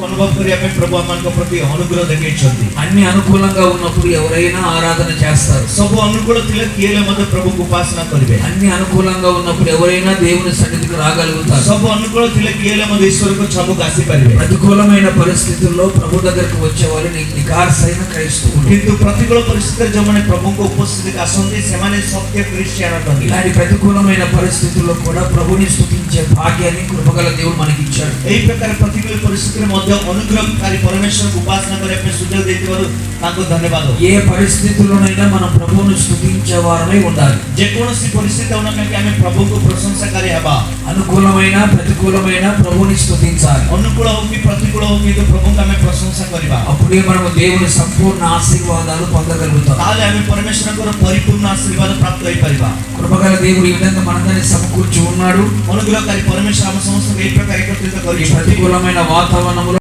ଅନୁଭବ କରିବା ପାଇଁ ପ୍ରଭୁ ଆମମାନଙ୍କ ପ୍ରତି ଅନୁଗ୍ରହ ଦେଖେଇଛନ୍ତି। అన్ని అనుకూలంగా ఉన్నప్పుడు ఎవరైనా ఆరాధన చేస్తారు. ସବୁ ଅନୁକୂଳ ଥିଲେ କିଏ ହେଲେ ମଧ୍ୟ ପ୍ରଭୁକୁ ଉପାସନା କରିବେ। అన్ని అనుకూలంగా ఉన్నప్పుడు ఎవరైనా దేవుని సన్నిధికి రాగలుగుతారు. ସବୁ ଅନୁକୂଳ ଥିଲେ କିଏ ହେଲେ ମଧ୍ୟ ଈଶ୍ୱରଙ୍କ ଛାମୁକୁ ଆସିପାରିବେ। ప్రతికూలమైన పరిస్థితుల్లో ప్రభు దగ్గరకు వచ్చేవాళ్ళు నిఖార్సైన క్రైస్తవులు. କିନ୍ତୁ ପ୍ରତିକୂଳ ପରିସ୍ଥିତିରେ ଯେଉଁମାନେ ପ୍ରଭୁଙ୍କ ଉପସ୍ଥିତିకి ଆସନ୍ତି ସେମାନେ ସତ୍ୟ ଖ୍ରୀଷ୍ଟିଆନ ଅଟନ୍ତି। ఇలాంటి ప్రతికూలమైన పరిస్థితుల్లో కూడా ప్రభుని స్తుతించే భాగ్యాన్ని కృపగల దేవుడు మనకి ఇచ్చాడు. ଏହି ପ୍ରକାର ପ୍ରତିକୂଳ ପରିସ୍ଥିତିରେ ମଧ୍ୟ ଅନୁଗ୍ରହକାରୀ ପରମେଶ୍ୱରଙ୍କୁ ଉପାସନା କରିବା ପାଇଁ ସୁଯୋଗ ଦେଇଥିବାରୁ ତାଙ୍କୁ ଧନ୍ୟବାଦ। ఏ పరిస్థితుల్లోనైనా మనం ప్రభువును స్తుతించే వారమై ఉండాలి. ଯେକୌଣସି ପରିସ୍ଥିତି ହେଉନା କାହିଁକି ଆମେ ପ୍ରଭୁଙ୍କୁ ପ୍ରଶଂସାକାରୀ ହେବା। అనుకూలమైన ప్రతికూలమైన ప్రభుని స్తుతించాలి. ଅନୁକୂଳ ହଉ କି ପ୍ରତିକୂଳ ହଉ କିନ୍ତୁ ପ୍ରଭୁଙ୍କୁ ଆମେ ପ୍ରଶଂସା କରିବା। అప్పుడే మనం దేవుని సంపూర్ణ ఆశీర్వాదాలు పొందగలుగుతాం. ତାହେଲେ ଆମେ ପରମେଶ୍ୱରଙ୍କର ପରିପୂର୍ଣ୍ଣ ଆଶୀର୍ବାଦ ପ୍ରାପ୍ତ ହୋଇପାରିବା। కృపగల దేవుడు ఈ విధంగా మనందరినీ సమకూర్చి ఉన్నాడు. ଅନୁଗ୍ରହକାରୀ ପରମେଶ୍ୱର ଆମ ସମସ୍ତଙ୍କୁ ଏହି ପ୍ରକାର ଏକତ୍ରିତ ఈ କରିଛନ୍ତି। ప్రతికూలమైన వాతావరణంలో